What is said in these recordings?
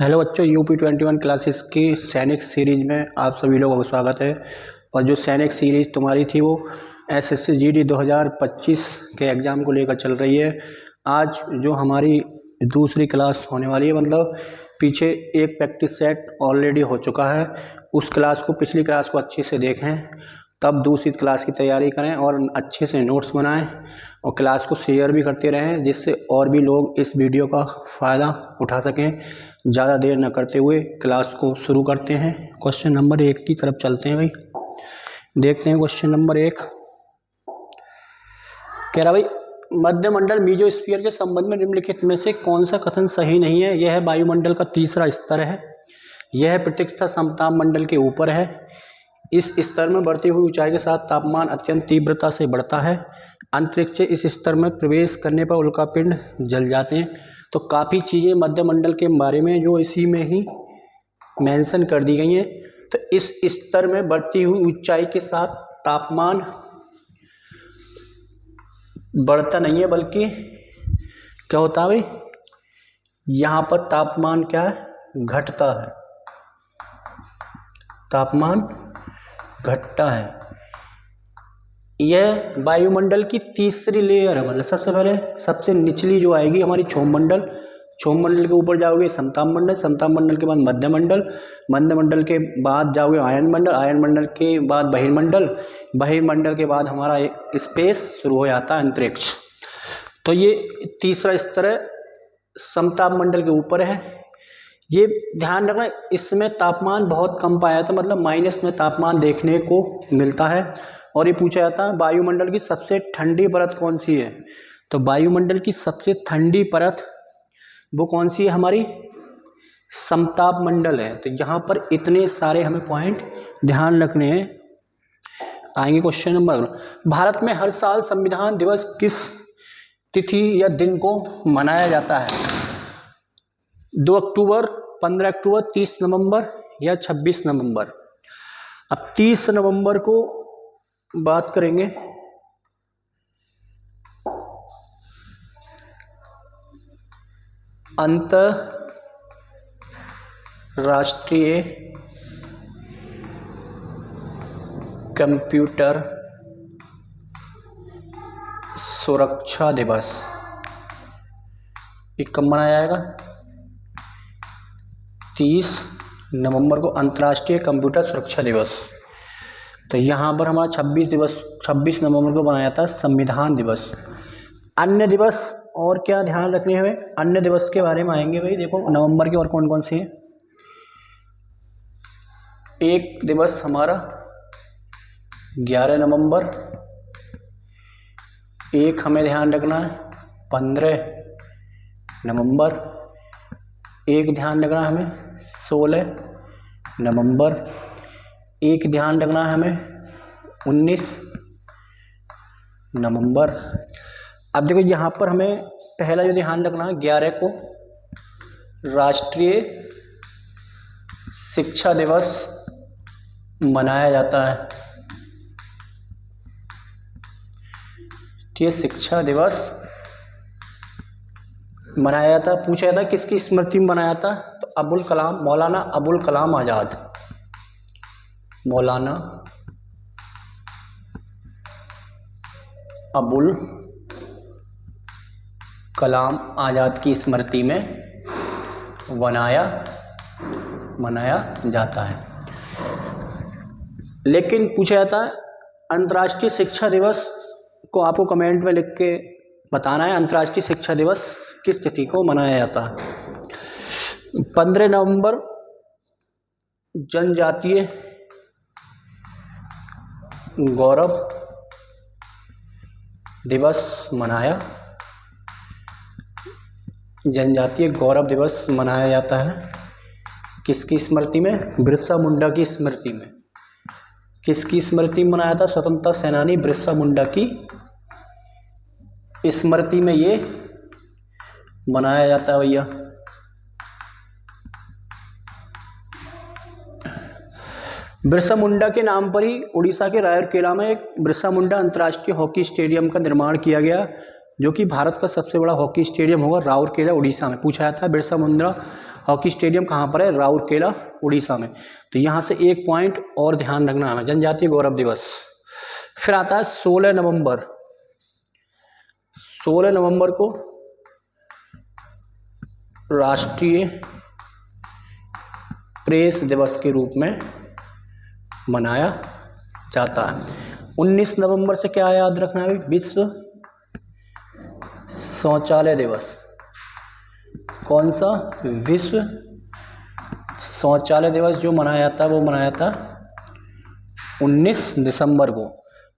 Hello बच्चों, UP21 classes की सैनिक सीरीज में आप सभी लोगों का स्वागत है। और जो सैनिक सीरीज तुम्हारी थी वो SSC GD 2025 के एग्ज़ाम को लेकर चल रही है। आज जो हमारी दूसरी क्लास होने वाली है, मतलब पीछे एक प्रैक्टिस सेट ऑलरेडी हो चुका है। उस क्लास को, पिछली क्लास को अच्छे से देखें, तब दूसरी क्लास की तैयारी करें और अच्छे से नोट्स बनाएं और क्लास को शेयर भी करते रहें, जिससे और भी लोग इस वीडियो का फ़ायदा उठा सकें। ज़्यादा देर न करते हुए क्लास को शुरू करते हैं। क्वेश्चन नंबर 1 की तरफ चलते हैं भाई। देखते हैं क्वेश्चन नंबर 1 कह रहा भाई, मध्यमंडल मीजोस्फीयर के संबंध में निम्नलिखित में से कौन सा कथन सही नहीं है। यह वायुमंडल का तीसरा स्तर है। यह प्रतीक्षित समताप मंडल के ऊपर है। इस स्तर में बढ़ती हुई ऊंचाई के साथ तापमान अत्यंत तीव्रता से बढ़ता है। अंतरिक्ष से इस स्तर में प्रवेश करने पर उल्कापिंड जल जाते हैं। तो काफ़ी चीज़ें मध्यमंडल के बारे में जो इसी में ही मेंशन कर दी गई हैं। तो इस स्तर में बढ़ती हुई ऊंचाई के साथ तापमान बढ़ता नहीं है, बल्कि क्या होता है भाई, यहाँ पर तापमान क्या है, घटता है। तापमान घटता है। यह वायुमंडल की तीसरी लेयर है। मतलब सबसे पहले सबसे निचली जो आएगी हमारी क्षोभमंडल, क्षोभमंडल के ऊपर जाओगे समताप मंडल, समताप मंडल के बाद मध्यमंडल, मध्यमंडल के बाद जाओगे आयनमंडल, आयनमंडल के बाद बहिर्मंडल, बहिर्मंडल के बाद हमारा स्पेस शुरू हो जाता है, अंतरिक्ष। तो ये तीसरा स्तर है, समताप मंडल के ऊपर है। ये ध्यान रखना, इसमें तापमान बहुत कम पाया जाता है, मतलब माइनस में तापमान देखने को मिलता है। और ये पूछा जाता है वायुमंडल की सबसे ठंडी परत कौन सी है। तो वायुमंडल की सबसे ठंडी परत वो कौन सी है, हमारी समताप मंडल है। तो यहाँ पर इतने सारे हमें पॉइंट ध्यान रखने हैं। आएंगे क्वेश्चन नंबर। भारत में हर साल संविधान दिवस किस तिथि या दिन को मनाया जाता है। 2 अक्टूबर, 15 अक्टूबर, 30 नवंबर या 26 नवंबर। अब 30 नवंबर को बात करेंगे। अंतर्राष्ट्रीय कंप्यूटर सुरक्षा दिवस, ये कब मनाया जाएगा, 30 नवंबर को अंतर्राष्ट्रीय कंप्यूटर सुरक्षा दिवस। तो यहाँ पर हमारा 26 नवंबर को मनाया था संविधान दिवस। अन्य दिवस और क्या ध्यान रखने हमें, अन्य दिवस के बारे में आएंगे भाई। देखो नवंबर के और कौन कौन से हैं। एक दिवस हमारा 11 नवंबर, एक हमें ध्यान रखना है 15 नवंबर, एक ध्यान रखना है हमें 16 नवंबर, एक ध्यान रखना है हमें 19 नवंबर। अब देखो यहाँ पर हमें पहला जो ध्यान रखना है, 11 को राष्ट्रीय शिक्षा दिवस मनाया जाता है। ये शिक्षा दिवस मनाया जाता है। पूछा जाता है किसकी स्मृति में मनाया जाता है, तो अबुल कलाम, मौलाना अबुल कलाम आज़ाद, मौलाना अबुल कलाम आज़ाद की स्मृति में मनाया जाता है। लेकिन पूछा जाता है अंतर्राष्ट्रीय शिक्षा दिवस को आपको कमेंट में लिख के बताना है, अंतर्राष्ट्रीय शिक्षा दिवस किस तिथि को मनाया जाता है। 15 नवंबर जनजातीय गौरव दिवस मनाया, जनजातीय गौरव दिवस मनाया जाता है। किसकी स्मृति में, बिरसा मुंडा की स्मृति में। किसकी स्मृति में मनाया था, स्वतंत्रता सेनानी बिरसा मुंडा की स्मृति में ये मनाया जाता है भैया। बिरसा मुंडा के नाम पर ही उड़ीसा के रायरकेला में एक बिरसा मुंडा अंतर्राष्ट्रीय हॉकी स्टेडियम का निर्माण किया गया। जो कि भारत का सबसे बड़ा हॉकी स्टेडियम होगा राउरकेला उड़ीसा में। पूछा जाता है बिरसा मुंडा हॉकी स्टेडियम कहाँ पर है, राउरकेला उड़ीसा में। तो यहाँ से एक पॉइंट और ध्यान रखना है, जनजातीय गौरव दिवस। फिर आता है 16 नवंबर। 16 नवंबर को राष्ट्रीय प्रेस दिवस के रूप में मनाया जाता है। 19 नवंबर से क्या याद रखना है, विश्व शौचालय दिवस। कौन सा, विश्व शौचालय दिवस जो मनाया जाता है वो मनाया जाता है 19 दिसंबर को।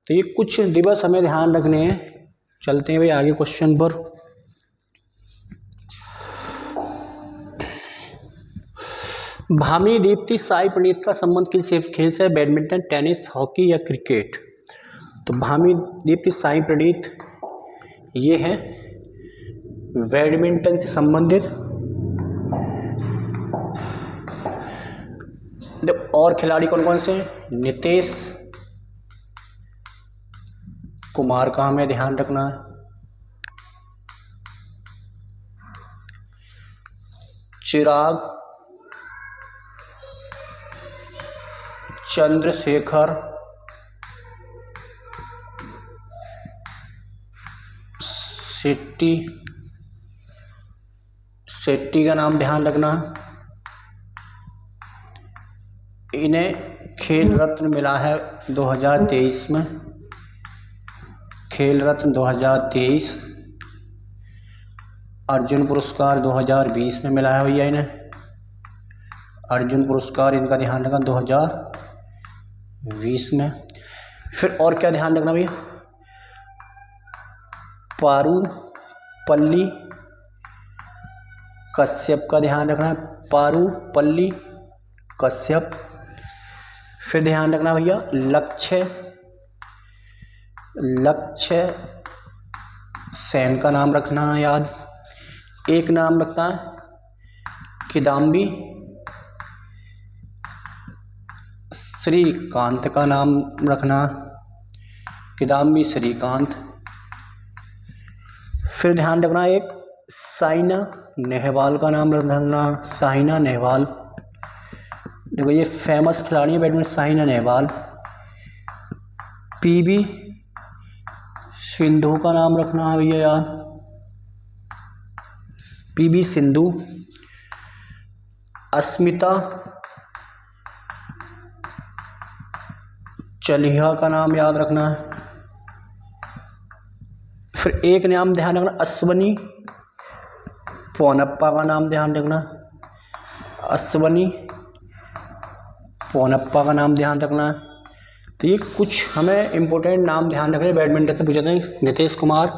तो ये कुछ दिवस हमें ध्यान रखने हैं। चलते हैं भाई आगे क्वेश्चन पर। भामी दीप्ति साई प्रणीत का संबंध किस खेल से है, बैडमिंटन, टेनिस, हॉकी या क्रिकेट। तो भामी दीप्ति साई प्रणीत ये है बैडमिंटन से संबंधित। और खिलाड़ी कौन कौन से हैं, नितेश कुमार का हमें ध्यान रखना है, चिराग चंद्रशेखर शेट्टी का नाम ध्यान रखना। इन्हें खेल रत्न मिला है 2023 में, खेल रत्न 2023। अर्जुन पुरस्कार 2020 में मिला है भैया इन्हें, अर्जुन पुरस्कार इनका ध्यान रखना 2020 में। फिर और क्या ध्यान रखना भैया, पारुपल्ली कश्यप का ध्यान रखना है, पारुपल्ली कश्यप। फिर ध्यान रखना भैया लक्ष्य सेन का नाम रखना है याद। एक नाम रखना है किदाम्बी श्रीकांत का नाम रखना, किदाम्बी श्रीकांत। फिर ध्यान रखना एक साइना नेहवाल का नाम रखना, साइना नेहवाल। देखो ये फेमस खिलाड़ी है बैडमिंटन, साइना नेहवाल। पीवी सिंधु का नाम रखना है भैया यार, पीवी सिंधु। अस्मिता चलिहा का नाम याद रखना है। फिर एक नाम ध्यान रखना अश्वनी पोनप्पा का नाम ध्यान रखना, अश्वनी पोनप्पा का नाम ध्यान रखना। तो ये कुछ हमें इम्पोर्टेंट नाम ध्यान रखने बैडमिंटन से पूछे थे। नितेश कुमार,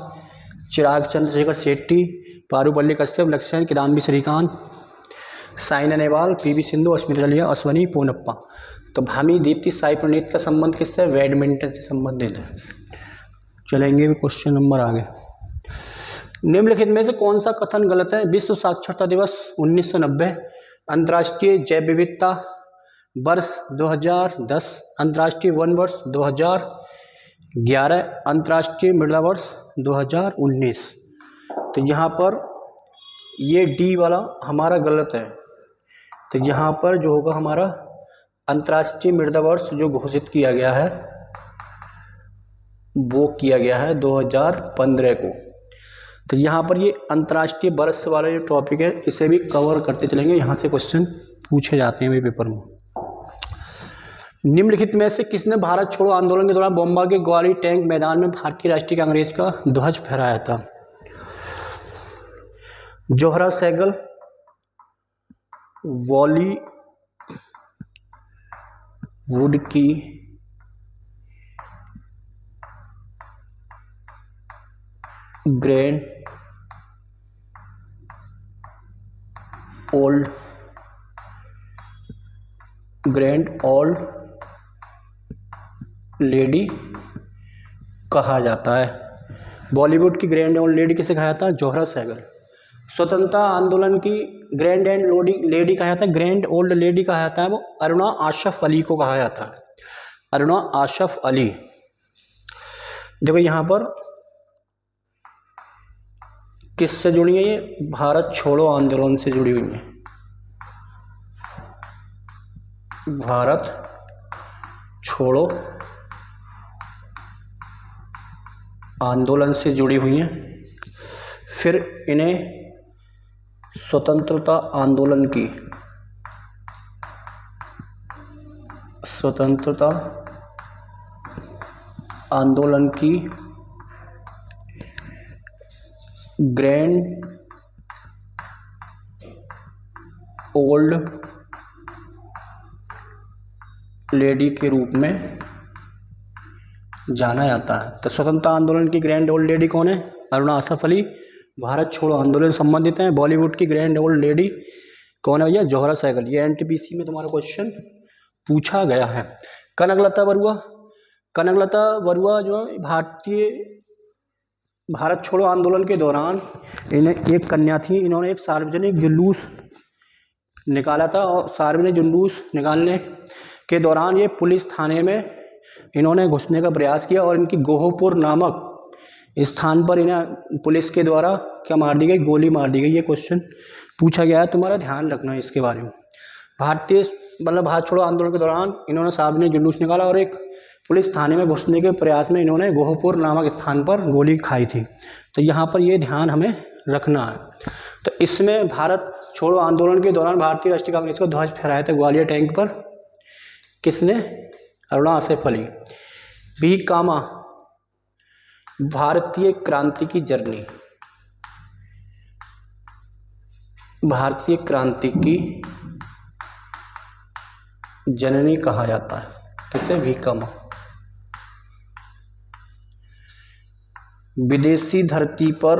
चिराग चंद्रशेखर शेट्टी, पारुपल्ली कश्यप, लक्ष्य किदाम्बी श्रीकांत, साइना नेहवाल, पीवी सिंधु, अस्मिता चलिहा, अश्वनी पोनप्पा। तो भामी दीप्ति साई प्रणीत का संबंध किससे, बैडमिंटन से संबंधित है। चलेंगे क्वेश्चन नंबर आगे। निम्नलिखित में से कौन सा कथन गलत है, विश्व साक्षरता दिवस 1990, अंतर्राष्ट्रीय जैव विविधता वर्ष 2010, अंतर्राष्ट्रीय वन वर्ष 2011, अंतर्राष्ट्रीय मृदा वर्ष 2019। तो यहाँ पर ये डी वाला हमारा गलत है। तो यहाँ पर जो होगा हमारा अंतर्राष्ट्रीय मृदा वर्ष जो घोषित किया गया है वो किया गया है 2015 को। तो यहाँ पर ये अंतर्राष्ट्रीय वर्ष वाला जो टॉपिक है इसे भी कवर करते चलेंगे, यहाँ से क्वेश्चन पूछे जाते हैं पेपर में। निम्नलिखित में से किसने भारत छोड़ो आंदोलन के दौरान बम्बा के ग्वाली टैंक मैदान में भारतीय राष्ट्रीय कांग्रेस का ध्वज फहराया था। जोहरा सहगल, वॉली वुड की ग्रैंड ओल्ड लेडी कहा जाता है। बॉलीवुड की ग्रैंड ओल्ड लेडी किसे कहा जाता है, जोहरा सहगल। स्वतंत्रता आंदोलन की ग्रैंड एंड लेडी कहा जाता है, ग्रैंड ओल्ड लेडी कहा जाता है वो अरुणा आशफ अली को कहा जाता है, अरुणा आशफ अली। देखो यहाँ पर किससे जुड़ी है ये? भारत छोड़ो आंदोलन से जुड़ी हुई है। भारत छोड़ो आंदोलन से जुड़ी हुई हैं। फिर इन्हें स्वतंत्रता आंदोलन की ग्रैंड ओल्ड लेडी के रूप में जाना जाता है। तो स्वतंत्रता आंदोलन की ग्रैंड ओल्ड लेडी कौन है? अरुणा आसफ अली। भारत छोड़ो आंदोलन से संबंधित हैं। बॉलीवुड की ग्रैंड ओल्ड लेडी कौन है भैया? जोहरा सहगल। ये एनटीपीसी में तुम्हारा क्वेश्चन पूछा गया है। कनकलता बरुआ जो भारत छोड़ो आंदोलन के दौरान इन्हें एक कन्या थी। इन्होंने एक सार्वजनिक जुलूस निकाला था और सार्वजनिक जुलूस निकालने के दौरान ये पुलिस थाने में इन्होंने घुसने का प्रयास किया और इनकी गोहपुर नामक स्थान पर इन्हें पुलिस के द्वारा क्या मार दी गई? गोली मार दी गई। ये क्वेश्चन पूछा गया है, तुम्हारा ध्यान रखना है इसके बारे में। भारत छोड़ो आंदोलन के दौरान इन्होंने सार्वजनिक जुलूस निकाला और एक पुलिस थाने में घुसने के प्रयास में इन्होंने गोहपुर नामक स्थान पर गोली खाई थी। तो यहाँ पर ये ध्यान हमें रखना है। तो इसमें भारत छोड़ो आंदोलन के दौरान भारतीय राष्ट्रीय कांग्रेस को ध्वज फहराया था ग्वालियर टैंक पर। किसने? अरुणा आसफ अली। बी कामा भारतीय क्रांति की जर्नी, भारतीय क्रांति की जननी कहा जाता है। किसे? B comma. विदेशी धरती पर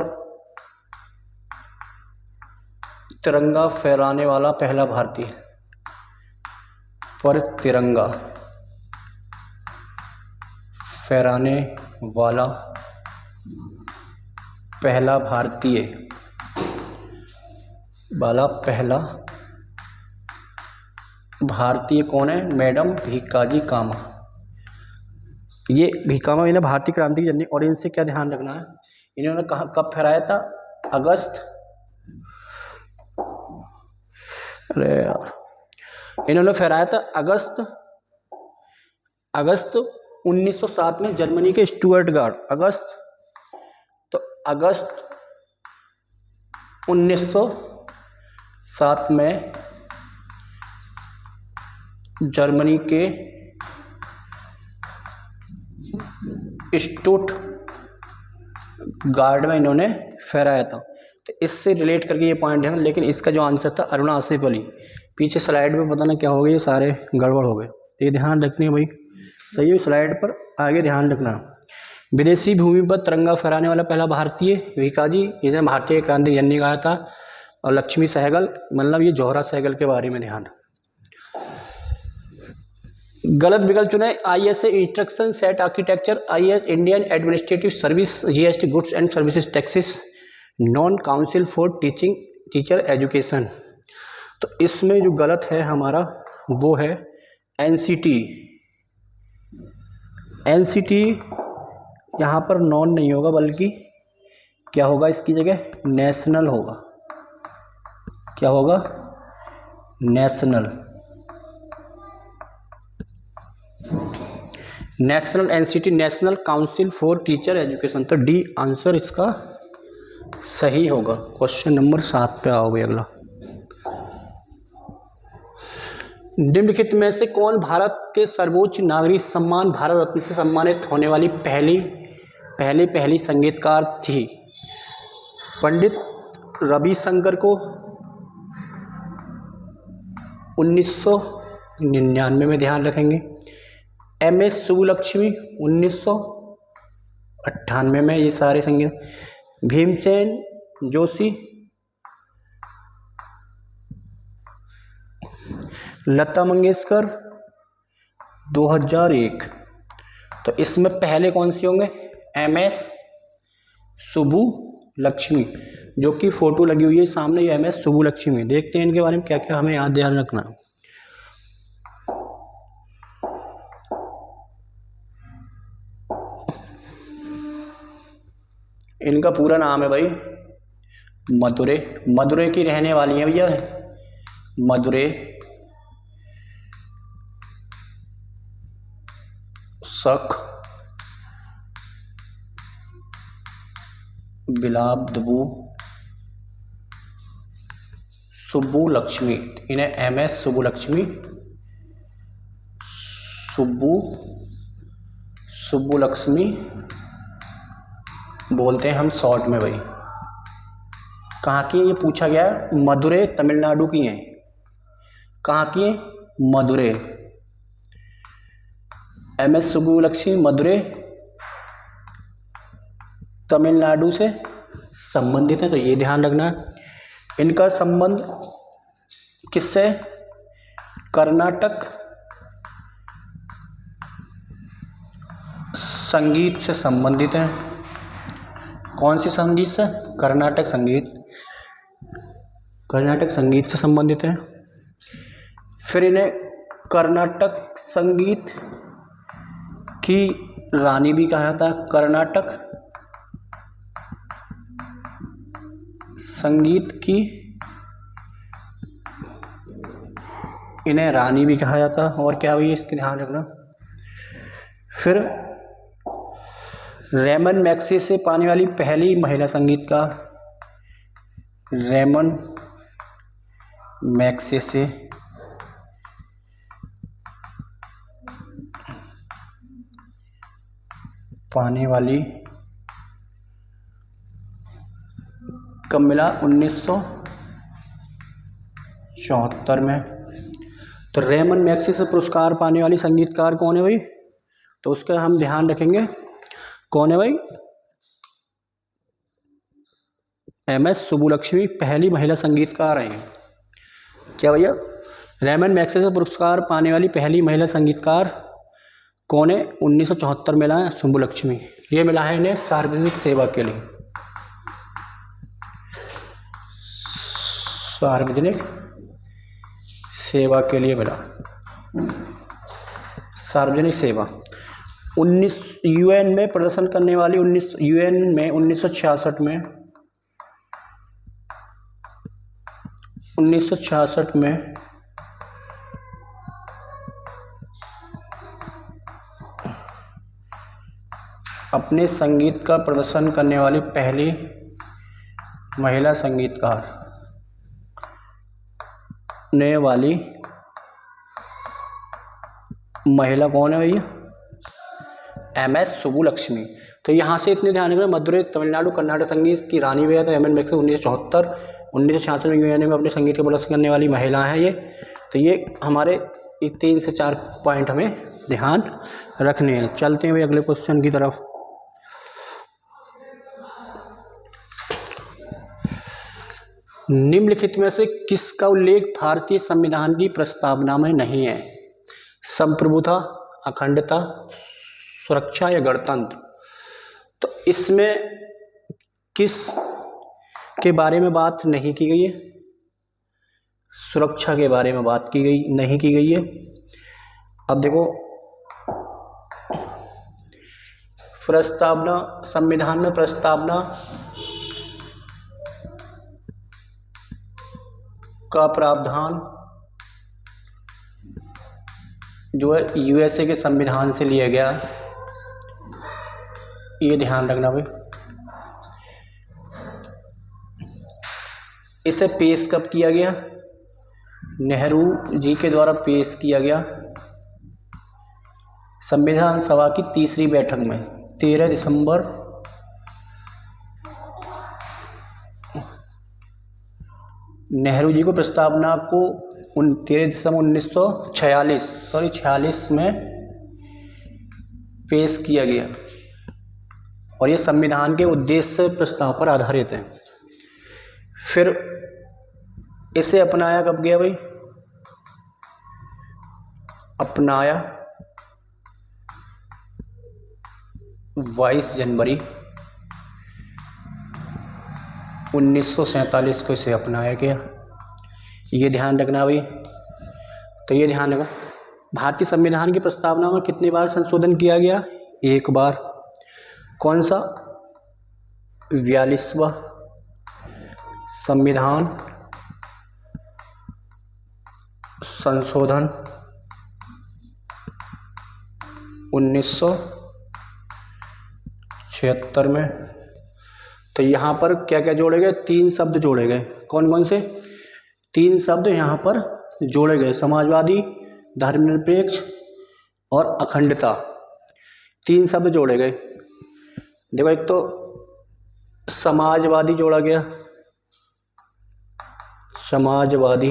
तिरंगा फहराने वाला पहला भारतीय, पर तिरंगा फहराने वाला पहला भारतीय कौन है? मैडम भीकाजी कामा। ये भीकामा इन्हें भारतीय क्रांति की जननी। और इनसे क्या ध्यान रखना है? इन्होंने कब फहराया था? इन्होंने फहराया था अगस्त 1907 में जर्मनी के स्टुटगार्ट। अगस्त 1907 में जर्मनी के स्टुटगार्ट में इन्होंने फहराया था। तो इससे रिलेट करके ये पॉइंट है, लेकिन इसका जो आंसर था अरुणा आसिफ अली। पीछे स्लाइड में पता नहीं क्या हो गया, ये सारे गड़बड़ हो गए। तो ये ध्यान रखनी है भाई, सही है। स्लाइड पर आगे ध्यान रखना। विदेशी भूमि पर तिरंगा फहराने वाला पहला भारतीय भीकाजी, इसे भारतीय क्रांति जननी कहा था। और लक्ष्मी सहगल, मतलब ये जोहरा सहगल के बारे में ध्यान। गलत विकल्प चुने। ISA instruction set architecture, IS Indian administrative service, GST goods and services taxes, non council for teacher education. तो इसमें जो गलत है हमारा वो है NCT। यहाँ पर नॉन नहीं होगा, बल्कि क्या होगा इसकी जगह? नेशनल होगा। क्या होगा? National NCT, national council for teacher education. तो डी आंसर इसका सही होगा। क्वेश्चन नंबर 7 पे आओगे अगला। निम्नलिखित में से कौन भारत के सर्वोच्च नागरिक सम्मान भारत रत्न से सम्मानित होने वाली पहली संगीतकार थी? पंडित रविशंकर को 1999 में ध्यान रखेंगे। MS सुब्बुलक्ष्मी 1998 में। ये सारे संगीत। भीमसेन जोशी, लता मंगेशकर 2001। तो इसमें पहले कौन सी होंगे? MS सुब्बुलक्ष्मी, जो कि फोटो लगी हुई है सामने, ये MS सुब्बुलक्ष्मी। देखते हैं इनके बारे में क्या क्या हमें यहाँ ध्यान रखना है। इनका पूरा नाम है भाई मदुरै, मदुरै की रहने वाली है भैया, मदुरै शक बिलावदबू सुब्बुलक्ष्मी, इन्हें MS सुब्बुलक्ष्मी, सुब्बुलक्ष्मी बोलते हैं हम शॉर्ट में भाई। कहाँ की है ये पूछा गया है, मदुरै तमिलनाडु की हैं। कहाँ की है, मदुरै। MS सुब्बुलक्ष्मी मदुरै तमिलनाडु से संबंधित है, तो ये ध्यान रखना है। इनका संबंध किससे, कर्नाटक संगीत से संबंधित है। कौन सी संगीत से, कर्नाटक संगीत, कर्नाटक संगीत से संबंधित है। फिर इन्हें कर्नाटक संगीत की रानी भी कहा जाता है, कर्नाटक संगीत की इन्हें रानी भी कहा जाता है। और क्या भैया इसके ध्यान रखना। फिर रेमन मैग्सेसे से पाने वाली पहली महिला संगीतकार, रेमन मैग्सेसे से पाने वाली कब मिला, 1974 में। तो रेमन मैग्सेसे पुरस्कार पाने वाली संगीतकार कौन है भाई, तो उसका हम ध्यान रखेंगे। कौन है भाई, MS सुब्बुलक्ष्मी पहली महिला संगीतकार हैं। क्या भैया, रेमन मैग्सेसे पुरस्कार पाने वाली पहली महिला संगीतकार कौन है, 1974 मिला है सुब्बुलक्ष्मी। ये मिला है इन्हें सार्वजनिक सेवा के लिए, सार्वजनिक सेवा के लिए मिला, सार्वजनिक सेवा। 19 UN में प्रदर्शन करने वाली, UN में 1966 में 1966 में अपने संगीत का प्रदर्शन करने वाली पहली महिला संगीतकार ने वाली महिला कौन है भैया, MS सुब्बुलक्ष्मी। तो यहाँ से इतने ध्यान रखना, मदुरै तमिलनाडु कर्नाटक संगीत की रानी भी है, तो रेमन मैग्सेसे 1974, 1966 में UN में अपने संगीत का प्रदर्शन करने वाली महिला है ये। तो ये हमारे 3 से 4 पॉइंट हमें ध्यान रखने हैं। चलते हैं भाई अगले क्वेश्चन की तरफ। निम्नलिखित में से किसका उल्लेख भारतीय संविधान की प्रस्तावना में नहीं है, संप्रभुता, अखंडता, सुरक्षा या गणतंत्र। तो इसमें किस के बारे में बात नहीं की गई है, सुरक्षा के बारे में बात की गई नहीं की गई है। अब देखो प्रस्तावना, संविधान में प्रस्तावना का प्रावधान जो है USA के संविधान से लिया गया, ये ध्यान रखना भाई। इसे पेश कब किया गया, नेहरू जी के द्वारा पेश किया गया संविधान सभा की तीसरी बैठक में 13 दिसंबर 1946 में पेश किया गया, और ये संविधान के उद्देश्य प्रस्ताव पर आधारित है। फिर इसे अपनाया कब गया भाई, अपनाया 22 जनवरी 1947 को इसे अपनाया गया, ये ध्यान रखना भाई। तो ये ध्यान रखना, भारतीय संविधान की प्रस्तावना में कितनी बार संशोधन किया गया, एक बार। कौन सा, 42वां संविधान संशोधन 1976 में। तो यहाँ पर क्या क्या जोड़े गए? 3 शब्द जोड़े गए। कौन कौन से? 3 शब्द यहाँ पर जोड़े गए, समाजवादी, धर्मनिरपेक्ष और अखंडता। 3 शब्द जोड़े गए। देखो, एक तो समाजवादी जोड़ा गया, समाजवादी,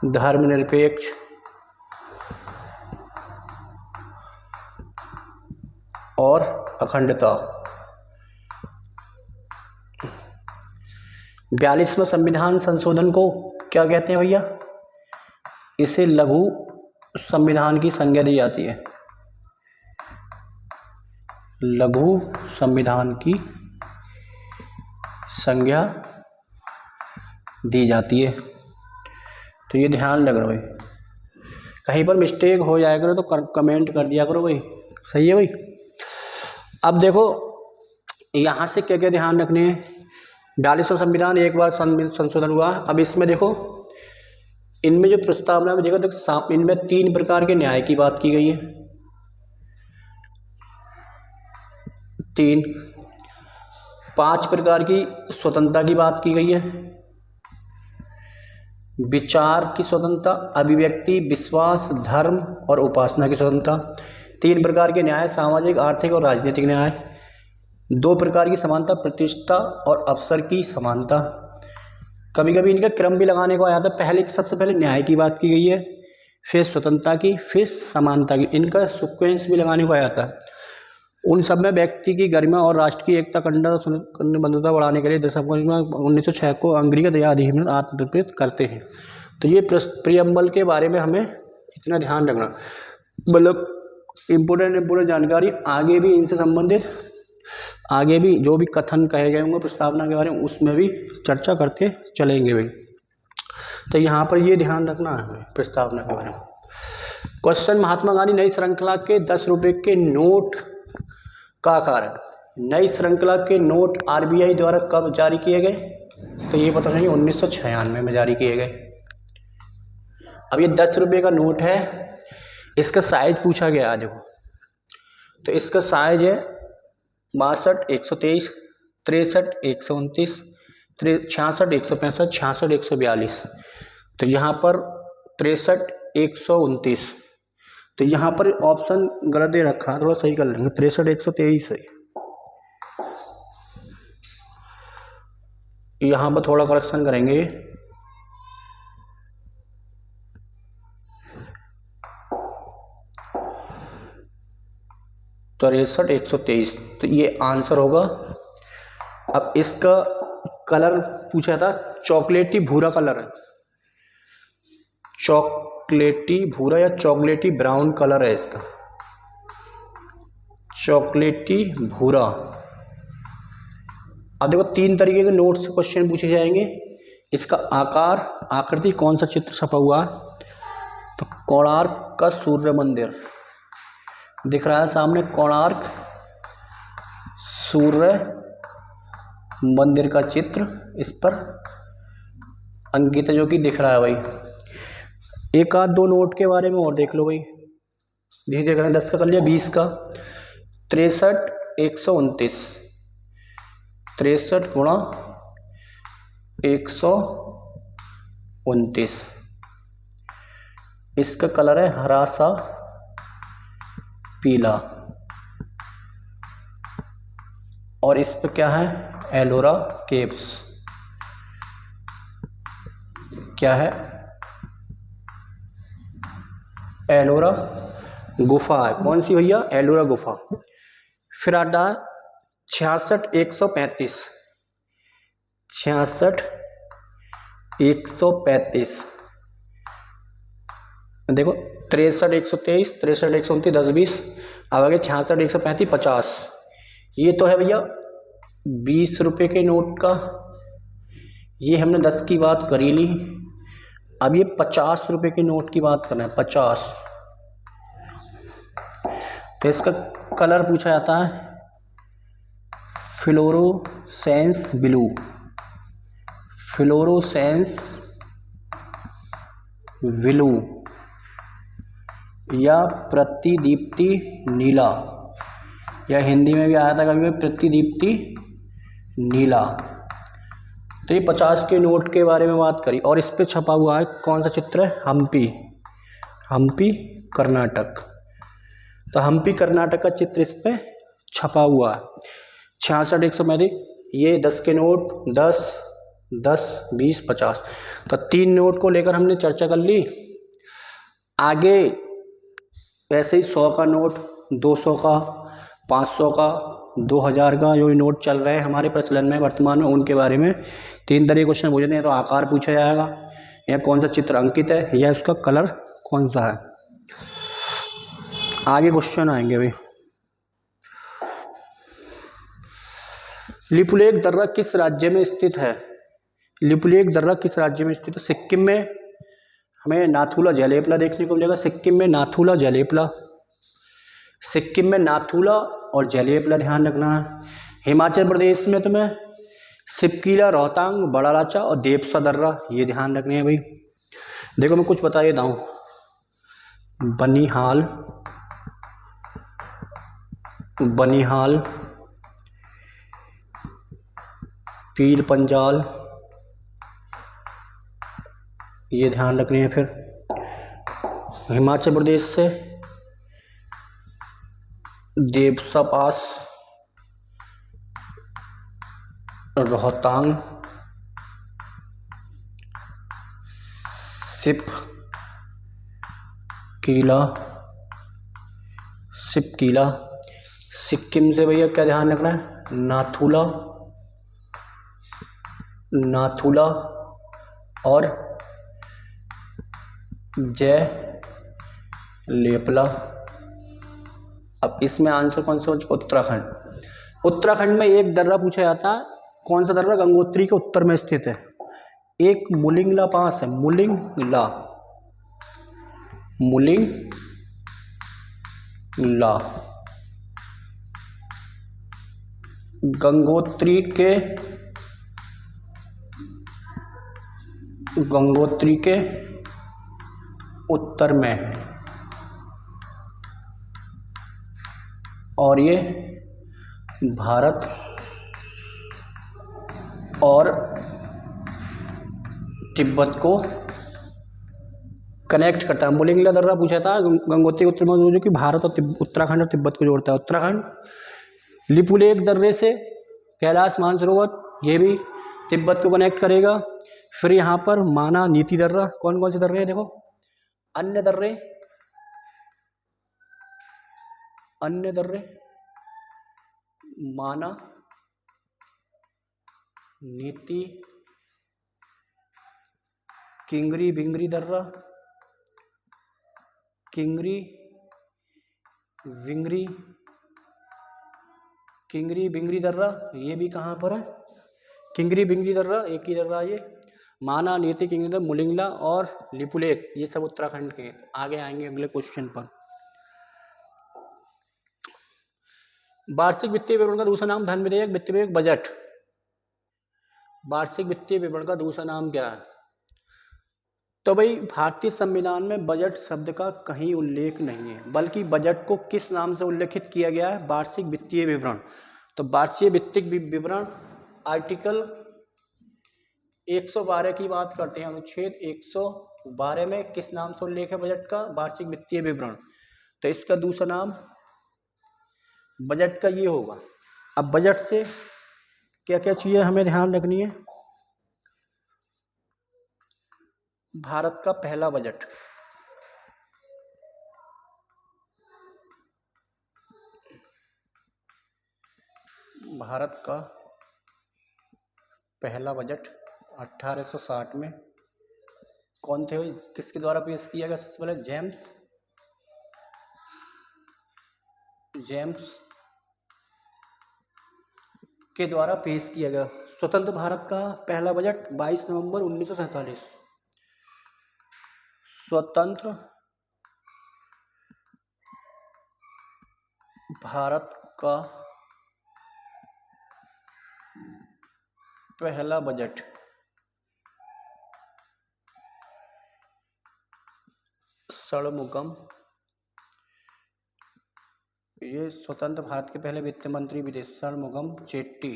धर्मनिरपेक्ष और अखंडता। 42वां संविधान संशोधन को क्या कहते हैं भैया? इसे लघु संविधान की संज्ञा दी जाती है, लघु संविधान की संज्ञा दी जाती है। तो ये ध्यान लग रहा है भाई, कहीं पर मिस्टेक हो जाया करो तो कमेंट कर दिया करो भाई, सही है भाई। अब देखो यहाँ से क्या क्या ध्यान रखने हैं। 42वां संविधान एक बार संशोधन हुआ। अब इसमें देखो, इनमें जो प्रस्तावना में देखो इनमें 3 प्रकार के न्याय की बात की गई है। 3, 5 प्रकार की स्वतंत्रता की बात की गई है, विचार की स्वतंत्रता, अभिव्यक्ति, विश्वास, धर्म और उपासना की स्वतंत्रता। 3 प्रकार के न्याय, सामाजिक, आर्थिक और राजनीतिक न्याय। 2 प्रकार की समानता, प्रतिष्ठा और अवसर की समानता। कभी कभी इनका क्रम भी लगाने को आया था। सबसे पहले न्याय की बात की गई है, फिर स्वतंत्रता की, फिर समानता की। इनका सीक्वेंस भी लगाने को आया था। उन सब में व्यक्ति की गरिमा और राष्ट्र की एकता, अखंडता और बंधुता बढ़ाने के लिए 1906 को अंग्रीकृत या अधिनियम आत्मनिर्भर करते हैं। तो ये प्रियम्बल के बारे में हमें इतना ध्यान रखना, मतलब इम्पोर्टेंट जानकारी। आगे भी इनसे संबंधित आगे भी जो भी कथन कहे गए होंगे प्रस्तावना के बारे में, उसमें भी चर्चा करते चलेंगे भाई। तो यहाँ पर ये ध्यान रखना है हमें प्रस्तावना के बारे में। क्वेश्चन, महात्मा गांधी नई श्रृंखला के 10 रुपये के नोट का कारण। नई श्रृंखला के नोट आरबीआई द्वारा कब जारी किए गए? तो ये पता नहीं, 1996 में जारी किए गए। अब ये 10 रुपये का नोट है, इसका साइज पूछा गया आज। तो इसका साइज है 62, 123, 63, 129, 66, 165, 66, 142। तो यहाँ पर 63, 129। तो यहाँ पर ऑप्शन गलत दे रखा है, थोड़ा सही कर लेंगे। 63, 123 है, यहाँ पर थोड़ा करेक्शन करेंगे। तो 63, 123, तो ये आंसर होगा। अब इसका कलर पूछा था, चॉकलेटी भूरा कलर है, चॉकलेटी भूरा या चॉकलेटी ब्राउन कलर है इसका, चॉकलेटी भूरा। अब देखो 3 तरीके के नोट से क्वेश्चन पूछे जाएंगे। इसका आकार, आकृति, कौन सा चित्र छपा हुआ है? तो कोणार्क का सूर्य मंदिर दिख रहा है सामने, कोणार्क सूर्य मंदिर का चित्र इस पर अंकित है, जो कि दिख रहा है भाई। एक आध 2 नोट के बारे में और देख लो भाई, धीरे धीरे करें। 10 का कर लिया, 20 का 63, 129, 63 गुणा 129। इसका कलर है हरा सा पीला, और इस पे क्या है? एलोरा केव्स। क्या है? एलोरा गुफा है। कौन सी भैया? एलोरा गुफा। फिर आता 66, 135, 66, 135। देखो 63, 123, 63, 129, 10, 20। अब आगे 66, 135, 50। ये तो है भैया 20 रुपये के नोट का, ये हमने 10 की बात करी ली। अब ये 50 रुपये के नोट की बात करना है, 50। तो इसका कलर पूछा जाता है फ्लोरोसेंस ब्लू, फ्लोरोसेंस ब्लू या प्रतिदीप्ति नीला, या हिंदी में भी आया था कभी प्रतिदीप्ति नीला। तो ये 50 के नोट के बारे में बात करी, और इस पे छपा हुआ है कौन सा चित्र है, हम्पी, हम्पी कर्नाटक। तो हम्पी कर्नाटक का चित्र इस पे छपा हुआ है। 66 135 ये 10 के नोट, 10 10 20 50। तो 3 नोट को लेकर हमने चर्चा कर ली। आगे वैसे ही 100 का नोट, 200 का, 500 का, 2000 का जो नोट चल रहे हैं हमारे प्रचलन में वर्तमान में, उनके बारे में 3 तरह के क्वेश्चन पूछे हैं। तो आकार पूछा जाएगा, या कौन सा चित्र अंकित है, या उसका कलर कौन सा है। आगे क्वेश्चन आएंगे भाई। लिपुलेख दर्रा किस राज्य में स्थित है? लिपुलेख दर्रा किस राज्य में स्थित है? सिक्किम में हमें नाथुला जलेपला देखने को मिलेगा। सिक्किम में नाथुला जलेपला, सिक्किम में नाथुला और जलेपला ध्यान रखना है। हिमाचल प्रदेश में तुम्हें सिपकीला, रोहतांग, बड़ा लाचा और देवसा दर्रा, ये ध्यान रखने हैं भाई। देखो मैं कुछ बता देता हूँ। बनिहाल, बनिहाल, पीर पंजाल, ये ध्यान रखने हैं। फिर हिमाचल प्रदेश से देवसा पास, रोहतांग, सिप कीला, सिप कीला। सिक्किम से भैया क्या ध्यान रखना है, नाथुला, नाथुला और जय लेपला। अब इसमें आंसर कौन सा? उत्तराखंड। उत्तराखंड में एक दर्रा पूछा जाता है, कौन सा दर्रा? गंगोत्री के उत्तर में स्थित है। एक मुलिंगला पास है, मुलिंगला, मुलिंगला। गंगोत्री के, गंगोत्री के उत्तर में है, और ये भारत और तिब्बत को कनेक्ट करता है। मुलिंगला दर्रा पूछा था गंगोत्री उत्तर में, जो कि भारत और उत्तराखंड और तिब्बत को जोड़ता है। उत्तराखंड लिपुलेख दर्रे से कैलाश मानसरोवर, ये भी तिब्बत को कनेक्ट करेगा। फिर यहाँ पर माना नीति दर्रा। कौन कौन से दर्रे हैं देखो, अन्य दर्रे, अन्य दर्रे, माना, नीति, किंगरी बिंगरी दर्रा, किंगरी विंगरी, किंगरी बिंगरी दर्रा, ये भी कहाँ पर है, किंगरी बिंगरी दर्रा एक ही दर्रा ये। माना, नीति, किंगरी दर्रा, मुलिंगला और लिपुलेख, ये सब उत्तराखंड के। आगे आएंगे अगले क्वेश्चन पर। वार्षिक वित्तीय विवरण का दूसरा नाम धन विधेयक, वित्तीय विधेयक, बजट। वार्षिक वित्तीय विवरण का दूसरा नाम क्या है? तो भाई भारतीय संविधान में बजट शब्द का कहीं उल्लेख नहीं है, बल्कि बजट को किस नाम से उल्लेखित किया गया है? वार्षिक वित्तीय विवरण। तो वार्षिक वित्तीय विवरण आर्टिकल 112 की बात करते हैं, अनुच्छेद 112 में किस नाम से उल्लेख है बजट का? वार्षिक वित्तीय विवरण। तो इसका दूसरा नाम बजट का ये होगा। अब बजट से क्या क्या चीज़ें हमें ध्यान रखनी है? भारत का पहला बजट, भारत का पहला बजट 1860 में कौन थे, किसके द्वारा पेश किया गया? सबसे पहले जेम्स के द्वारा पेश किया गया। स्वतंत्र भारत का पहला बजट 22 नवंबर 1947। स्वतंत्र भारत का पहला बजट षणमुगम, ये स्वतंत्र भारत के पहले वित्त मंत्री भी थे, षणमुगम चेट्टी।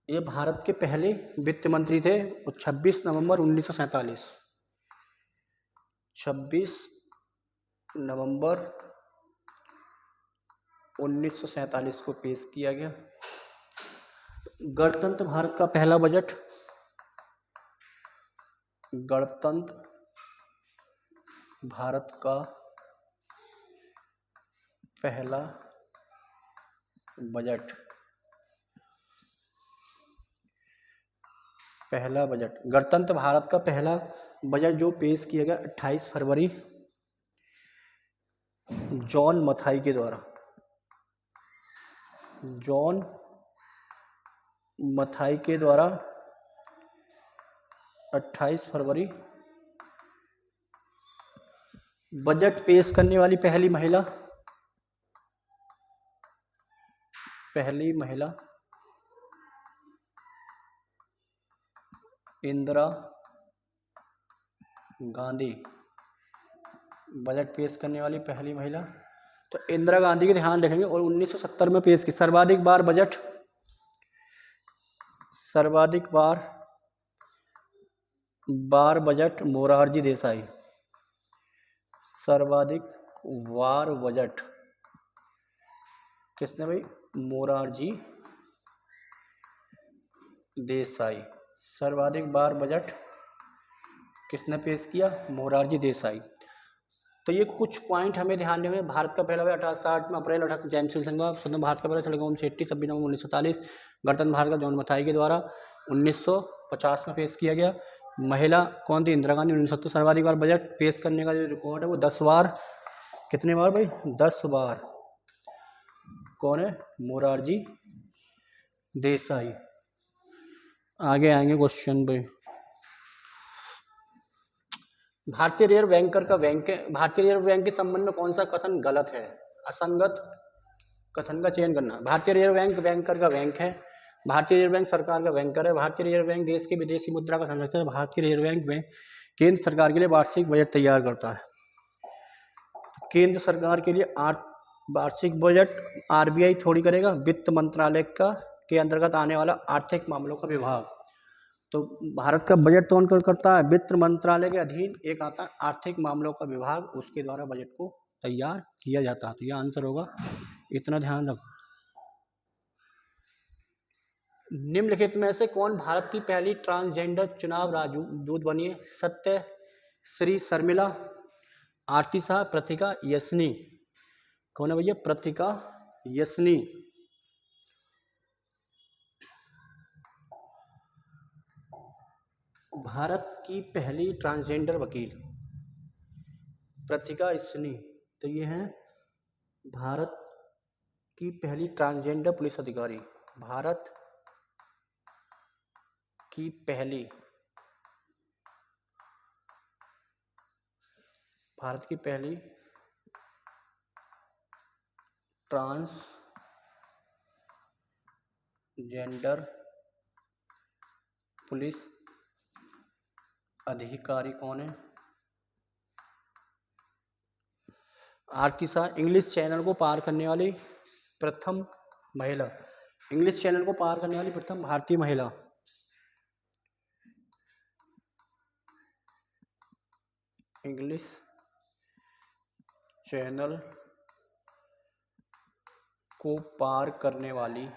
ये भारत के पहले वित्त मंत्री थे और 26 नवंबर 1947, 26 नवंबर 1947 को पेश किया गया। गणतंत्र भारत का पहला बजट, गणतंत्र भारत का पहला बजट, पहला बजट गणतंत्र भारत का पहला बजट जो पेश किया गया 28 फरवरी जॉन मथाई के द्वारा, जॉन मथाई के द्वारा 28 फरवरी। बजट पेश करने वाली पहली महिला, इंदिरा गांधी, बजट पेश करने वाली पहली महिला, तो इंदिरा गांधी के ध्यान रखेंगे। और 1970 में पेश की। सर्वाधिक बार बजट मोरारजी देसाई, सर्वाधिक बार बजट किसने भाई? मोरारजी देसाई। सर्वाधिक बार बजट किसने पेश किया? मोरारजी देसाई। तो ये कुछ पॉइंट हमें ध्यान देंगे। भारत का पहला बजट 1860 में अप्रैल 18 जेम्स विल्सन का, स्वतंत्र भारत का पहला षणमुगम चेट्टी 26 नवंबर 1947, गणतंत्र भारत का जॉन मथाई के द्वारा 1950 में पेश किया गया। महिला कौन थी? इंदिरा गांधी। 1970 सर्वाधिक बार बजट पेश करने का जो रिकॉर्ड है वो 10 बार। कितने बार भाई? 10 बार। कौन है? मोरारजी देसाई। आगे आएंगे क्वेश्चन पे। भारतीय रिजर्व बैंक के संबंध में कौन सा कथन गलत है? असंगत कथन का चयन करना। भारतीय रिजर्व बैंक बैंकर का बैंक है। भारतीय रिजर्व बैंक सरकार का बैंकर है। भारतीय रिजर्व बैंक देश की विदेशी मुद्रा का संरक्षक है। भारतीय रिजर्व बैंक केंद्र सरकार के लिए वार्षिक बजट तैयार करता है। केंद्र सरकार के लिए वार्षिक बजट आरबीआई थोड़ी करेगा, वित्त मंत्रालय के अंतर्गत आने वाला आर्थिक मामलों का विभाग। तो भारत का बजट कौन करता है? वित्त मंत्रालय के अधीन एक आता है आर्थिक मामलों का विभाग, उसके द्वारा बजट को तैयार किया जाता है। तो यह आंसर होगा, इतना ध्यान रखो। निम्नलिखित में से कौन भारत की पहली ट्रांसजेंडर चुनाव राजदूत बनी है? सत्य श्री शर्मिला, आरती शाह, प्रतिका यशनी। कौन है भैया? प्रतिका यशनी। भारत की पहली ट्रांसजेंडर वकील प्रतिका यशनी। तो ये हैं भारत की पहली ट्रांसजेंडर पुलिस अधिकारी। भारत की पहली ट्रांसजेंडर पुलिस अधिकारी कौन है? आरती शाह। इंग्लिश चैनल को पार करने वाली प्रथम महिला, इंग्लिश चैनल को पार करने वाली प्रथम भारतीय महिला। इंग्लिश चैनल को पार करने वाली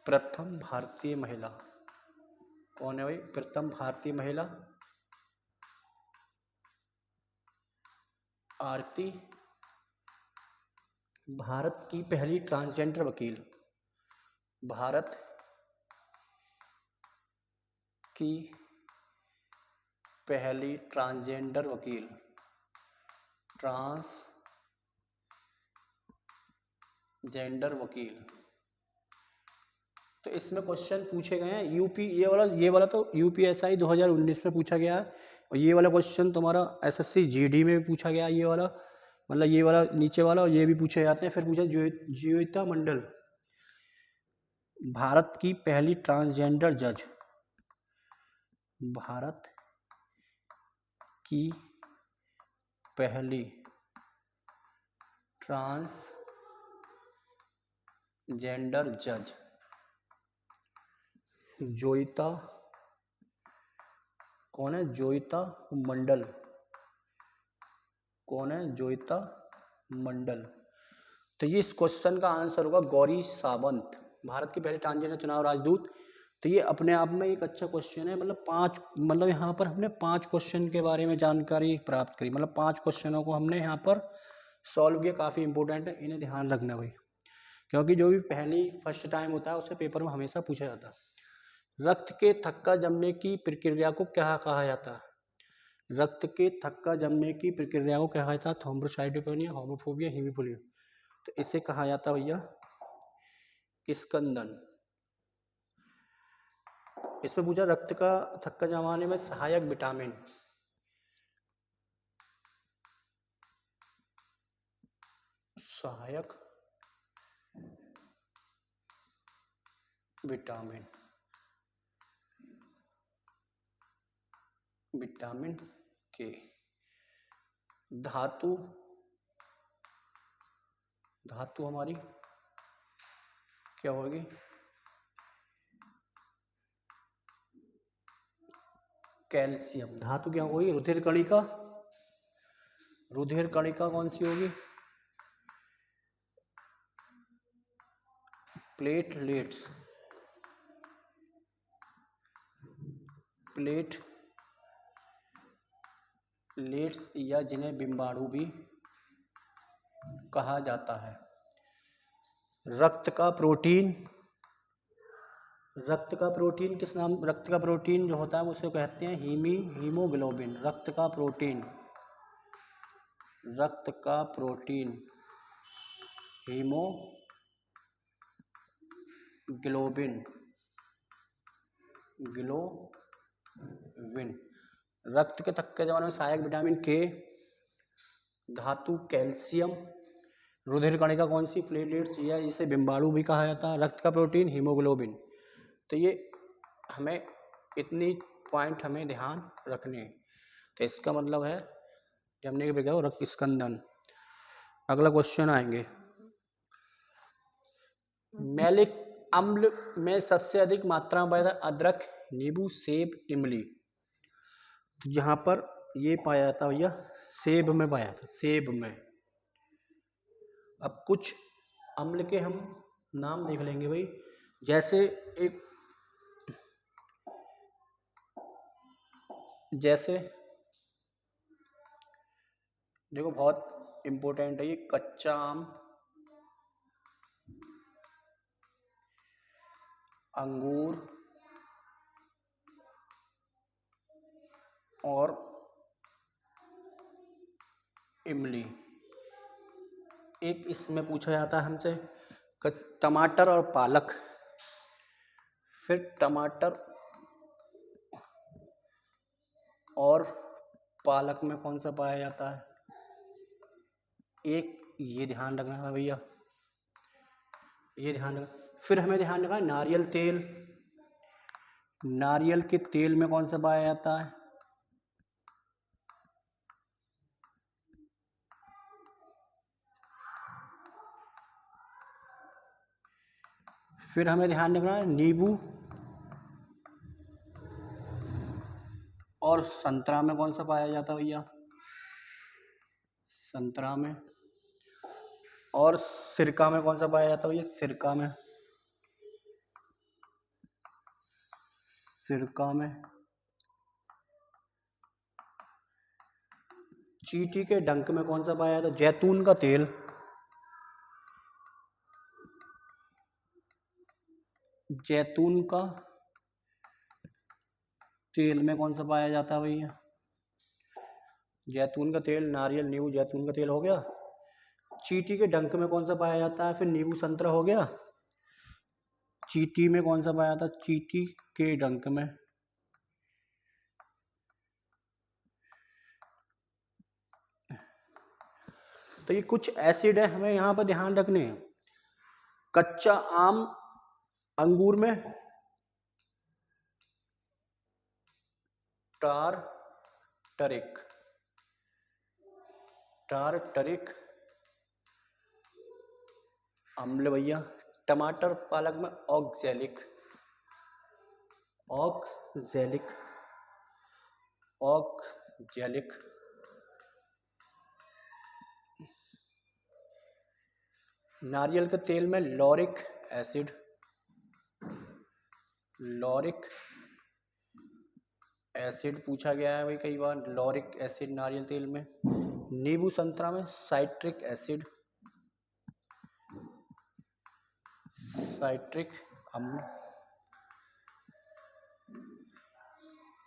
प्रथम भारतीय महिला कौन है भाई? प्रथम भारतीय महिला आरती। भारत की पहली ट्रांसजेंडर वकील, भारत की पहली ट्रांसजेंडर वकील, ट्रांसजेंडर वकील। तो इसमें क्वेश्चन पूछे गए हैं यूपी, ये वाला तो यूपीएसआई 2019 में पूछा गया है, और ये वाला क्वेश्चन तुम्हारा एसएससी जीडी में भी पूछा गया। ये वाला मतलब ये वाला नीचे वाला, और ये भी पूछे जाते हैं। फिर पूछा ज्योतिता मंडल, भारत की पहली ट्रांसजेंडर जज, भारत की पहली ट्रांसजेंडर जज जोईता कौन है? जोईता मंडल। कौन है? जोईता मंडल। तो ये इस क्वेश्चन का आंसर होगा गौरी सावंत, भारत की पहली ट्रांसजेंडर चुनाव राजदूत। तो ये अपने आप में एक अच्छा क्वेश्चन है। मतलब यहाँ पर हमने 5 क्वेश्चन के बारे में जानकारी प्राप्त करी, मतलब 5 क्वेश्चनों को हमने यहाँ पर सॉल्व किया। काफ़ी इंपॉर्टेंट है, इन्हें ध्यान रखना भाई, क्योंकि जो भी फर्स्ट टाइम होता है उसे पेपर में हमेशा पूछा जाता है। रक्त के थक्का जमने की प्रक्रिया को क्या कहा जाता है? रक्त के थक्का जमने की प्रक्रिया को क्या कहा जाता है? Thrombocytopenia, homophobia, haemophilia. तो इसे कहा जाता है भैया स्कंदन। इसमें पूछा रक्त का थक्का जमाने में सहायक विटामिन, सहायक विटामिन, विटामिन के। धातु, धातु हमारी क्या होगी? कैल्शियम। धातु क्या होगी? रुधिर कणिका, रुधिर कणिका कौन सी होगी? प्लेटलेट्स, प्लेटलेट्स या जिन्हें बिम्बाणु भी कहा जाता है। रक्त का प्रोटीन, रक्त का प्रोटीन किस नाम? रक्त का प्रोटीन जो होता है उसे कहते हैं हीमोग्लोबिन। रक्त का प्रोटीन, रक्त का प्रोटीन हीमोग्लोबिन, ग्लोबिन। रक्त के थक्के जमाने में सहायक विटामिन के, धातु कैल्शियम, रुधिर कणिका कौन सी? प्लेटलेट्स या इसे बिम्बाणु भी कहा जाता है, रक्त का प्रोटीन हीमोग्लोबिन। तो ये हमें इतनी पॉइंट हमें ध्यान रखने हैं। तो इसका मतलब है जमने के बगैर रक्त स्कंदन। अगला क्वेश्चन आएंगे, मैलिक अम्ल में सबसे अधिक मात्रा में पाया जाता है अदरक, नींबू, सेब, इमली। तो यहाँ पर ये पाया जाता है भैया सेब में पाया जाता है, सेब में। अब कुछ अम्ल के हम नाम देख लेंगे भाई, जैसे देखो बहुत इम्पोर्टेंट है ये, कच्चा आम, अंगूर और इमली। एक इसमें पूछा जाता है हमसे टमाटर और पालक। फिर टमाटर और पालक में कौन सा पाया जाता है? एक ये ध्यान रखना है भैया, ये ध्यान रखना। फिर हमें ध्यान रखना है नारियल तेल, नारियल के तेल में कौन सा पाया जाता है? फिर हमें ध्यान रखना है नींबू और संतरा में कौन सा पाया जाता है भैया? संतरा में। और सिरका में कौन सा पाया जाता है भैया? सिरका में, सिरका में। चींटी के डंक में कौन सा पाया जाता है? जैतून का तेल, जैतून का तेल में कौन सा पाया जाता है भैया? जैतून का तेल, नारियल, नींबू, जैतून का तेल हो गया। चींटी के डंक में कौन सा पाया जाता है? फिर नींबू, संतरा हो गया। चींटी में कौन सा पाया जाता है? चींटी के डंक में तो ये कुछ एसिड है हमें यहाँ पर ध्यान रखने हैं। कच्चा आम अंगूर में टारटरिक अम्ल भैया। टमाटर पालक में ऑक्जेलिक नारियल के तेल में लॉरिक एसिड पूछा गया है भाई कई बार। लॉरिक एसिड नारियल तेल में। नींबू संतरा में साइट्रिक अम्ल।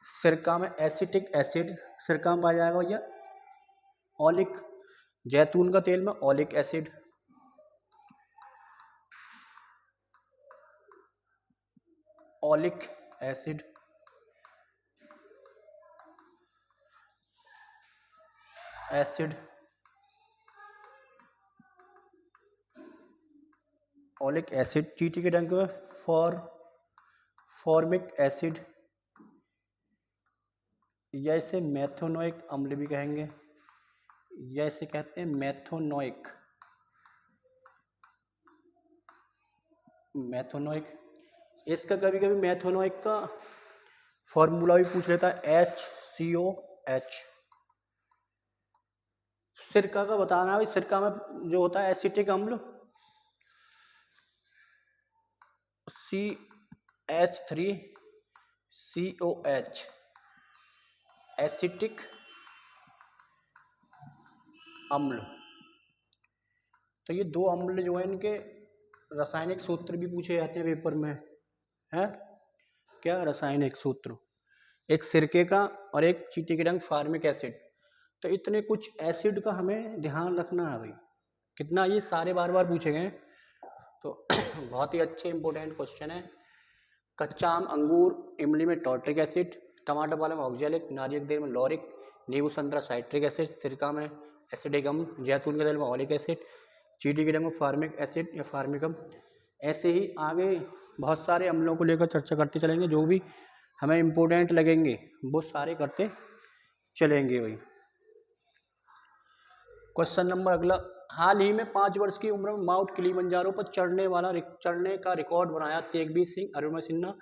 सिरका में एसिटिक एसिड सिरका में पाया जाएगा भैया। ऑलिक जैतून का तेल में oleic acid. Oleic acid oleic acid. चींटी के डंक में फॉर्मिक एसिड या इसे मेथोनोइक अम्ल भी कहेंगे, या इसे कहते हैं मेथोनोइक। इसका कभी कभी मेथोनोइक का फॉर्मूला भी पूछ लेता है HCOH। सिरका का बताना है भाई। सिरका में जो होता है एसिटिक अम्ल CH3COH एसिटिक अम्ल। तो ये दो अम्ल जो है इनके रासायनिक सूत्र भी पूछे जाते हैं पेपर में, है क्या रासायनिक सूत्र, एक सिरके का और एक चींटी के डंक फार्मिक एसिड। तो इतने कुछ एसिड का हमें ध्यान रखना है भाई। कितना ये सारे बार बार पूछे गए तो बहुत ही अच्छे इंपॉर्टेंट क्वेश्चन है। कच्चा आम अंगूर इमली में टॉर्ट्रिक एसिड, टमाटर पालक में ऑक्जेलिक, नारियल के तेल में लॉरिक, नींबू संतरा साइट्रिक एसिड, सिरका में एसिडिक अम्ल, जैतून के तेल में ऑलिक एसिड, चींटी के डंक में फार्मिक एसिड या फार्मिक अम्ल। ऐसे ही आगे बहुत सारे अम्लों को लेकर चर्चा करते चलेंगे, जो भी हमें इम्पोर्टेंट लगेंगे वो सारे करते चलेंगे भाई। क्वेश्चन नंबर अगला, हाल ही में 5 वर्ष की उम्र में माउंट किलिमंजारो पर चढ़ने का रिकॉर्ड बनाया तेगबीर सिंह, अरुणिमा सिन्हा,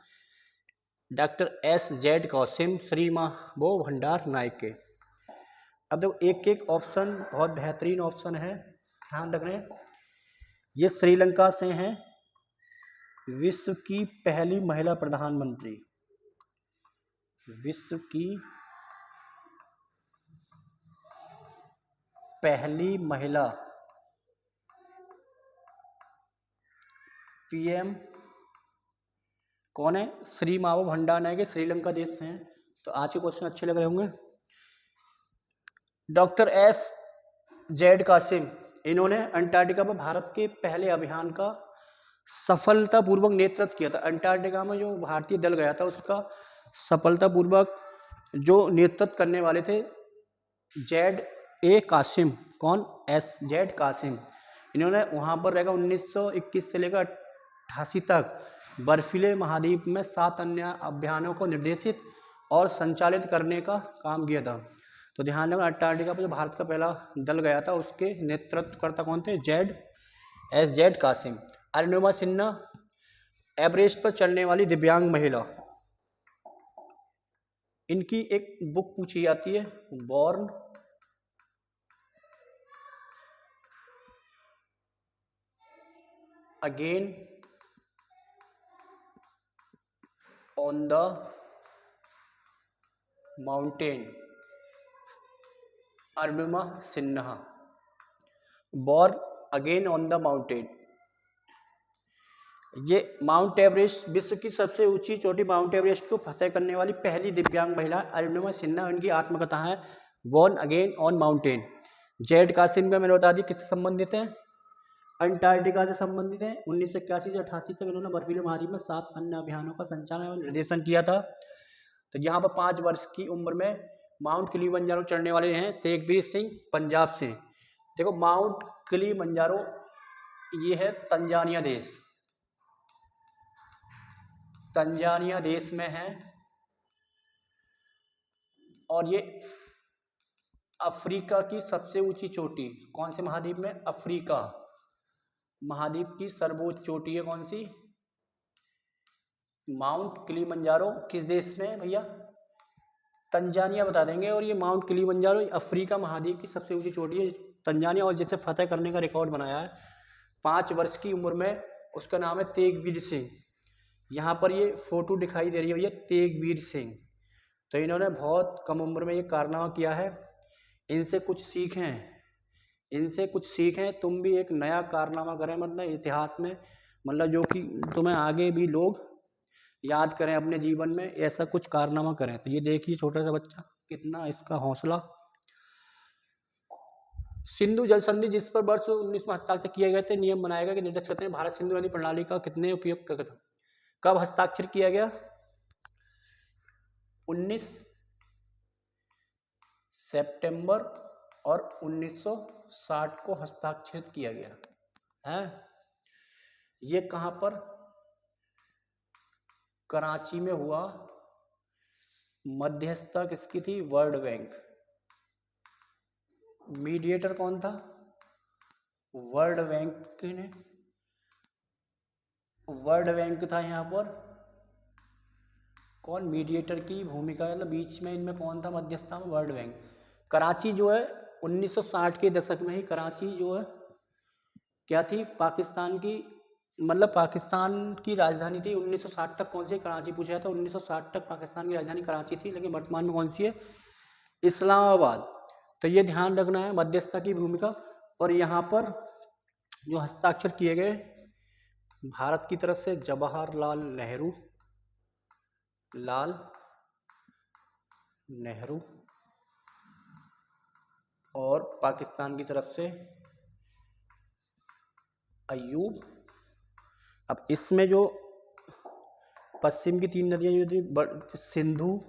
डॉक्टर SZ कासिम, श्री मावो भंडार नायक के। अब देखो एक एक ऑप्शन बहुत बेहतरीन ऑप्शन है, ध्यान रख रहे हैं। ये श्रीलंका से हैं, विश्व की पहली महिला प्रधानमंत्री, विश्व की पहली महिला PM कौन है? श्री मावो भंडार नायक के, श्रीलंका देश से हैं। तो आज के क्वेश्चन अच्छे लग रहे होंगे। डॉक्टर SZ कासिम, इन्होंने अंटार्कटिका पर भारत के पहले अभियान का सफलतापूर्वक नेतृत्व किया था। अंटार्कटिका में जो भारतीय दल गया था उसका सफलतापूर्वक जो नेतृत्व करने वाले थे ZA कासिम। कौन? SZ कासिम। इन्होंने वहाँ पर रहेगा 1921 से लेकर 88 तक बर्फीले महाद्वीप में 7 अन्य अभियानों को निर्देशित और संचालित करने का काम किया था। तो ध्यान रखना, अंटार्कटिका पर जो भारत का पहला दल गया था उसके नेतृत्वकर्ता कौन थे? SZ कासिम। अरुणिमा सिन्हा, एवरेस्ट पर चलने वाली दिव्यांग महिला। इनकी एक बुक पूछी जाती है, born again on the mountain, Arunima Sinha, born again on the mountain. ये माउंट एवरेस्ट, विश्व की सबसे ऊंची चोटी माउंट एवरेस्ट को फतह करने वाली पहली दिव्यांग महिला अरुणिमा सिन्हा। उनकी आत्मकथा है बॉर्न अगेन ऑन माउंटेन। जेड कासिम का मैंने बता दिया किससे संबंधित है? अंटार्कटिका से संबंधित है। 1981 से 88 तक इन्होंने बर्फीले महाद्वीप में 7 अन्य अभियानों का संचालन और निर्देशन किया था। तो यहाँ पर 5 वर्ष की उम्र में माउंट किलिमंजारो चढ़ने वाले हैं तेगबीर सिंह पंजाब से, देखो माउंट किलिमंजारो ये है तंजानिया देश, तंजानिया देश में है, और ये अफ्रीका की सबसे ऊंची चोटी, कौन से महाद्वीप में? अफ्रीका महाद्वीप की सर्वोच्च चोटी है कौन सी? माउंट किलिमंजारो किस देश में है भैया? तंजानिया बता देंगे। और ये माउंट किलिमंजारो अफ्रीका महाद्वीप की सबसे ऊंची चोटी है तंजानिया, और जिसे फतेह करने का रिकॉर्ड बनाया है 5 वर्ष की उम्र में, उसका नाम है तेगवीर सिंह। यहाँ पर ये फोटो दिखाई दे रही है भैया, तेगवीर सिंह। तो इन्होंने बहुत कम उम्र में ये कारनामा किया है, इनसे कुछ सीखें, इनसे कुछ सीखें, तुम भी एक नया कारनामा करें, मतलब इतिहास में, मतलब जो कि तुम्हें आगे भी लोग याद करें अपने जीवन में, ऐसा कुछ कारनामा करें। तो ये देखिए छोटा सा बच्चा कितना इसका हौसला। सिंधु जल संधि जिस पर वर्ष 19 में हस्ताक्षर किए गए थे, नियम बनाए गए कि निर्देश करते हैं भारत सिंधु नदी प्रणाली का कितने उपयोग करता था। कब हस्ताक्षर किया गया? 19 सितंबर और 1960 को हस्ताक्षरित किया गया है। ये कहाँ पर? कराची में हुआ। मध्यस्थता किसकी थी? World bank. मीडिएटर कौन था? वर्ल्ड बैंक ने, वर्ल्ड बैंक था यहाँ पर। कौन मीडिएटर की भूमिका, मतलब बीच में इनमें कौन था मध्यस्थता में? World bank. कराची जो है 1960 के दशक में ही कराची जो है क्या थी? पाकिस्तान की, मतलब पाकिस्तान की राजधानी थी 1960 तक। कौन सी? कराची पूछा था। 1960 तक पाकिस्तान की राजधानी कराची थी, लेकिन वर्तमान में कौन सी है? इस्लामाबाद। तो ये ध्यान रखना है मध्यस्थता की भूमिका। और यहाँ पर जो हस्ताक्षर किए गए भारत की तरफ से जवाहरलाल नेहरू, लाल नेहरू, और पाकिस्तान की तरफ से अयूब। अब इसमें जो पश्चिम की 3 नदियां जो थी, सिंधु,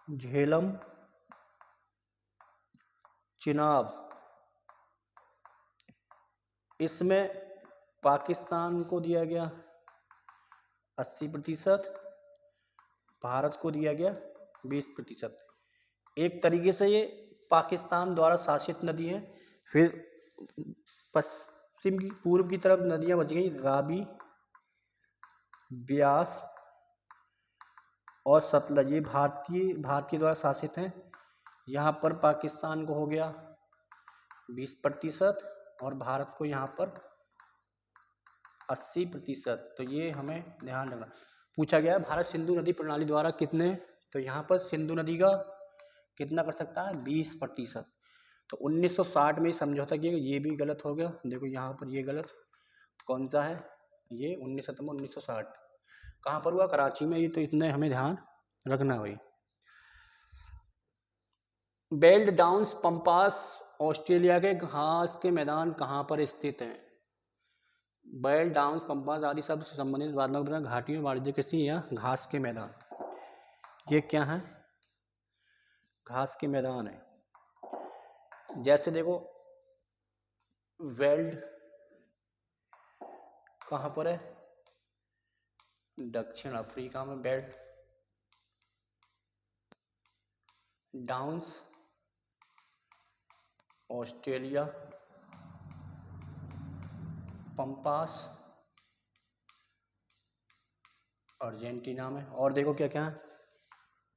झेलम, चिनाब, इसमें पाकिस्तान को दिया गया 80%, भारत को दिया गया 20%। एक तरीके से ये पाकिस्तान द्वारा शासित नदी है। फिर पश्चिम की, पूर्व की तरफ नदियां बच गई, रावी, ब्यास और सतलज। ये भारत के द्वारा शासित हैं। यहाँ पर पाकिस्तान को हो गया 20% और भारत को यहाँ पर 80%। तो ये हमें ध्यान रखना। पूछा गया है भारत सिंधु नदी प्रणाली द्वारा कितने, तो यहाँ पर सिंधु नदी का कितना कर सकता है? 20%। तो 1960 में समझौता किया, ये भी गलत हो गया। देखो यहाँ पर ये गलत, कौन सा है? ये 19 सितंबर 1960 कहाँ पर हुआ? कराची में। ये तो इतने हमें ध्यान रखना भाई। बेल्ट डाउन्स पंपास ऑस्ट्रेलिया के घास के मैदान कहाँ पर स्थित हैं? बेल्ट डाउन्स पंपास आदि शब्द से संबंधित वातावरण में घाटियों, वाणिज्य कृषि या घास के मैदान। ये क्या है? घास के मैदान है। जैसे देखो वेल्ड कहाँ पर है? दक्षिण अफ्रीका में। Belt downs Australia, pampas Argentina में। और देखो क्या क्या है?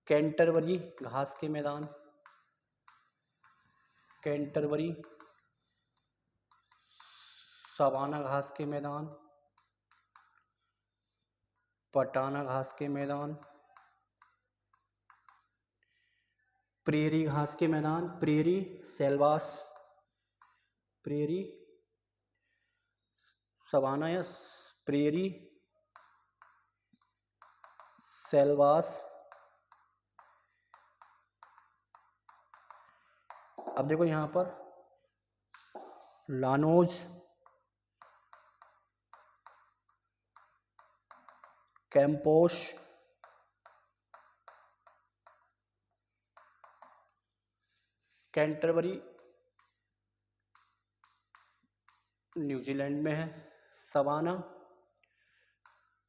कैंटरबरी घास के मैदान, कैंटरबरी, सवाना घास के मैदान, पटाना घास के मैदान, प्रेरी घास के मैदान, प्रेरी सेल्वास, प्रेरी सवाना या प्रेरी सेल्वास। अब देखो यहाँ पर लानोज, कैंपोश, कैंटरबरी न्यूजीलैंड में है। सवाना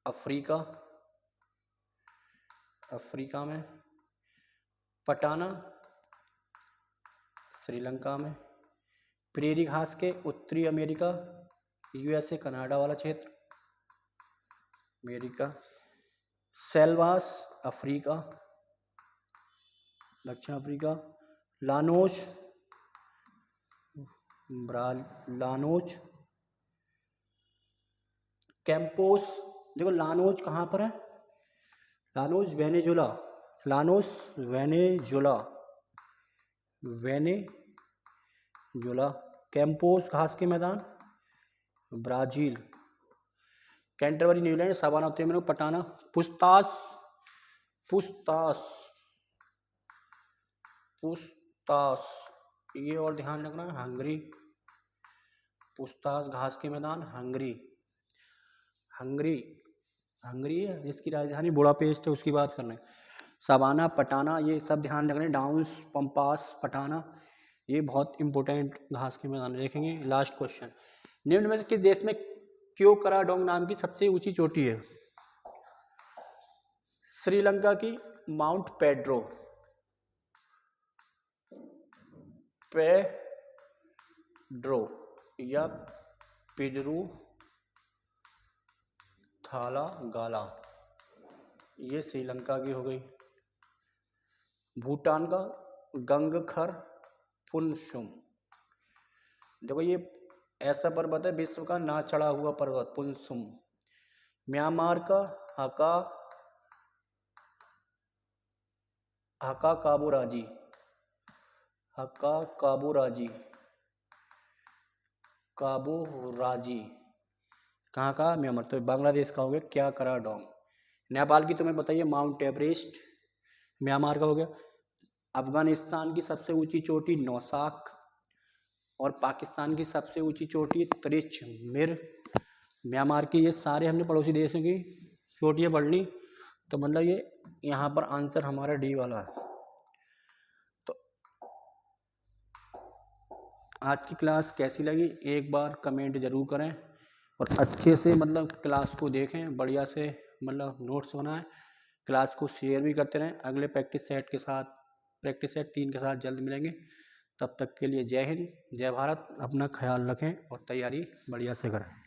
अफ्रीका में। पटाना श्रीलंका में। प्रेरी घास के उत्तरी अमेरिका, यूएसए कनाडा वाला क्षेत्र, अमेरिका। सेल्वास अफ्रीका, दक्षिण अफ्रीका। Llanos llanos. कैंपोस, देखो लानोज कहाँ पर है? Llanos Venezuela, Venezuela. कैंपोस घास के मैदान ब्राजील। Canterbury New Zealand. सवाना उत्तरी अमेरिका। पटाना पुस्तास, ये और ध्यान रखना, हंगरी। पुस्तास घास के मैदान हंगरी है, जिसकी राजधानी बुडापेस्ट है, उसकी बात कर रहे हैं। सवाना, पटाना, ये सब ध्यान रखना। डाउन्स, पंपास, पटाना, ये बहुत इंपॉर्टेंट घास के मैदान देखेंगे। लास्ट क्वेश्चन, निम्न में से किस देश में क्योकराडोंग नाम की सबसे ऊंची चोटी है? श्रीलंका की माउंट पेड्रो या पिडरू थाला गाला, ये श्रीलंका की हो गई। भूटान का गंगखर पुनसुम, देखो ये ऐसा पर्वत है विश्व का ना चढ़ा हुआ पर्वत, पुनसुम। म्यांमार का हका काबूराजी, कहाँ का? म्यांमार। तो बांग्लादेश का हो गया क्याकराडोंग। नेपाल की तुम्हें बताइए माउंट एवरेस्ट। म्यांमार का हो गया। अफगानिस्तान की सबसे ऊंची चोटी नौशाख, और पाकिस्तान की सबसे ऊंची चोटी त्रिच मिर। म्यांमार की, ये सारे हमने पड़ोसी देशों की चोटियाँ पढ़ ली, तो मतलब ये यहाँ पर आंसर हमारा डी वाला है। तो आज की क्लास कैसी लगी एक बार कमेंट जरूर करें, और अच्छे से मतलब क्लास को देखें, बढ़िया से मतलब नोट्स बनाएं, क्लास को शेयर भी करते रहें। अगले प्रैक्टिस सेट 3 के साथ जल्द मिलेंगे। तब तक के लिए जय हिंद, जय भारत। अपना ख्याल रखें और तैयारी बढ़िया से करें।